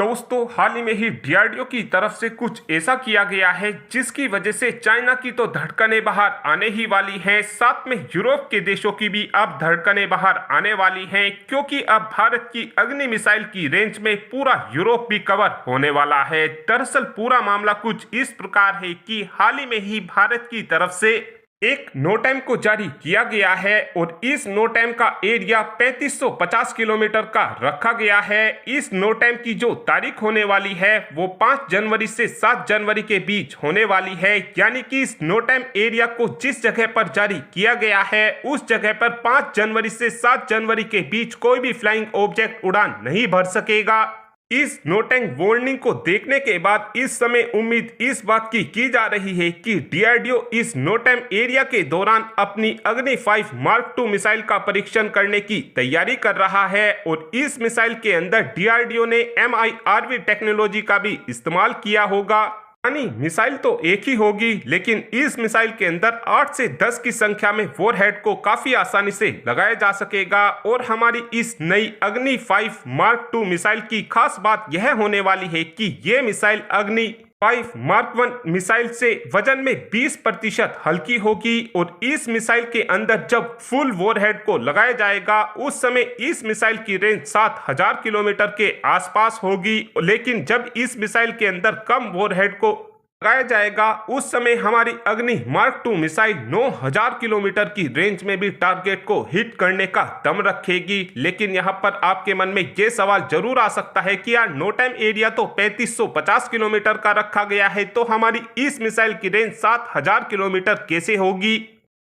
दोस्तों, हाल ही में ही डीआरडीओ की तरफ से कुछ ऐसा किया गया है जिसकी वजह से चाइना की तो धड़कनें बाहर आने ही वाली हैं। साथ में यूरोप के देशों की भी अब धड़कनें बाहर आने वाली हैं, क्योंकि अब भारत की अग्नि मिसाइल की रेंज में पूरा यूरोप भी कवर होने वाला है। दरअसल पूरा मामला कुछ इस प्रकार है कि हाल ही में ही भारत की तरफ से एक नोटैम को जारी किया गया है और इस नोटैम का एरिया 3550 किलोमीटर का रखा गया है। इस नोटैम की जो तारीख होने वाली है वो 5 जनवरी से 7 जनवरी के बीच होने वाली है, यानी कि इस नोटैम एरिया को जिस जगह पर जारी किया गया है उस जगह पर 5 जनवरी से 7 जनवरी के बीच कोई भी फ्लाइंग ऑब्जेक्ट उड़ान नहीं भर सकेगा। इस नोटैम वार्निंग को देखने के बाद इस समय उम्मीद इस बात की जा रही है कि डीआरडीओ इस नोटैम एरिया के दौरान अपनी अग्नि 5 मार्क 2 मिसाइल का परीक्षण करने की तैयारी कर रहा है और इस मिसाइल के अंदर डीआरडीओ ने MIRV टेक्नोलॉजी का भी इस्तेमाल किया होगा। यानी मिसाइल तो एक ही होगी, लेकिन इस मिसाइल के अंदर 8 से 10 की संख्या में वॉरहेड को काफी आसानी से लगाया जा सकेगा। और हमारी इस नई अग्नि 5 मार्क 2 मिसाइल की खास बात यह होने वाली है कि ये मिसाइल अग्नि 5 मार्क 1 मिसाइल से वजन में 20% हल्की होगी और इस मिसाइल के अंदर जब फुल वॉरहेड को लगाया जाएगा उस समय इस मिसाइल की रेंज 7000 किलोमीटर के आसपास होगी, लेकिन जब इस मिसाइल के अंदर कम वॉरहेड को लगाया जाएगा उस समय हमारी अग्नि मार्क 2 मिसाइल 9000 किलोमीटर की रेंज में भी टारगेट को हिट करने का दम रखेगी। लेकिन यहाँ पर आपके मन में ये सवाल जरूर आ सकता है कि यार नोटैम एरिया तो 3550 किलोमीटर का रखा गया है, तो हमारी इस मिसाइल की रेंज 7000 किलोमीटर कैसे होगी।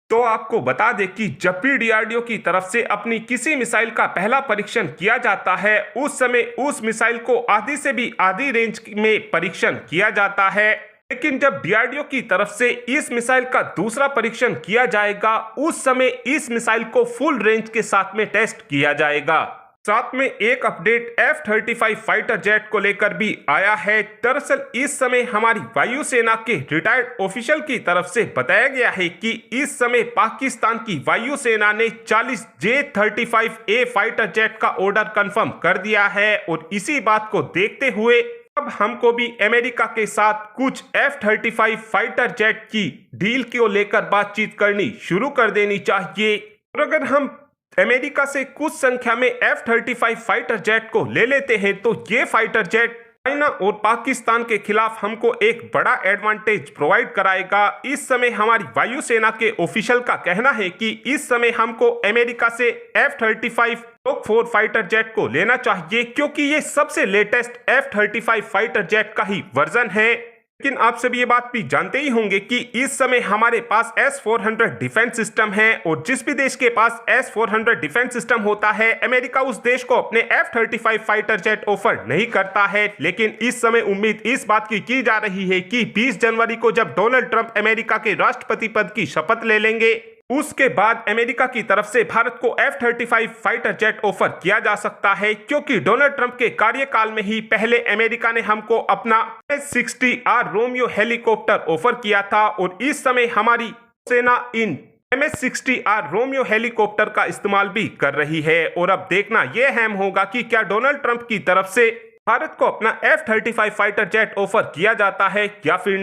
तो आपको बता दें कि जब भी डीआरडीओ की तरफ से अपनी किसी मिसाइल का पहला परीक्षण किया जाता है उस समय उस मिसाइल को आधी से भी आधी रेंज में परीक्षण किया जाता है, लेकिन जब डीआरडीओ की तरफ से इस मिसाइल का दूसरा परीक्षण किया जाएगा उस समय इस मिसाइल को फुल रेंज के साथ में टेस्ट किया जाएगा। साथ में एक अपडेट F-35 फाइटर जेट को लेकर भी आया है। दरअसल इस समय हमारी वायुसेना के रिटायर्ड ऑफिशियल की तरफ से बताया गया है कि इस समय पाकिस्तान की वायुसेना ने 40 J-35A फाइटर जेट का ऑर्डर कंफर्म कर दिया है और इसी बात को देखते हुए अब हमको भी अमेरिका के साथ कुछ F-35 फाइटर जेट की डील को लेकर बातचीत करनी शुरू कर देनी चाहिए। और अगर हम अमेरिका से कुछ संख्या में F-35 फाइटर जेट को ले लेते हैं तो ये फाइटर जेट चाइना और पाकिस्तान के खिलाफ हमको एक बड़ा एडवांटेज प्रोवाइड कराएगा। इस समय हमारी वायुसेना के ऑफिशियल का कहना है कि इस समय हमको अमेरिका से F-35 Block 4 फाइटर जेट को लेना चाहिए, क्योंकि ये सबसे लेटेस्ट F-35 फाइटर जेट का ही वर्जन है। लेकिन आप सभी ये बात भी जानते ही होंगे कि इस समय हमारे पास S-400 डिफेंस सिस्टम है और जिस भी देश के पास S-400 डिफेंस सिस्टम होता है अमेरिका उस देश को अपने F-35 फाइटर जेट ऑफर नहीं करता है। लेकिन इस समय उम्मीद इस बात की जा रही है कि 20 जनवरी को जब डोनाल्ड ट्रंप अमेरिका के राष्ट्रपति पद की शपथ ले लेंगे उसके बाद अमेरिका की तरफ से भारत को F-35 फाइटर जेट ऑफर किया जा सकता है, क्योंकि डोनाल्ड ट्रंप के कार्यकाल में ही पहले अमेरिका ने हमको अपना MS-60R रोमियो हेलीकॉप्टर ऑफर किया था और इस समय हमारी सेना इन MS-60R रोमियो हेलीकॉप्टर का इस्तेमाल भी कर रही है। और अब देखना यह अहम होगा कि क्या डोनाल्ड ट्रंप की तरफ से भारत को अपना F-35 फाइटर जेट ऑफर किया जाता है या फिर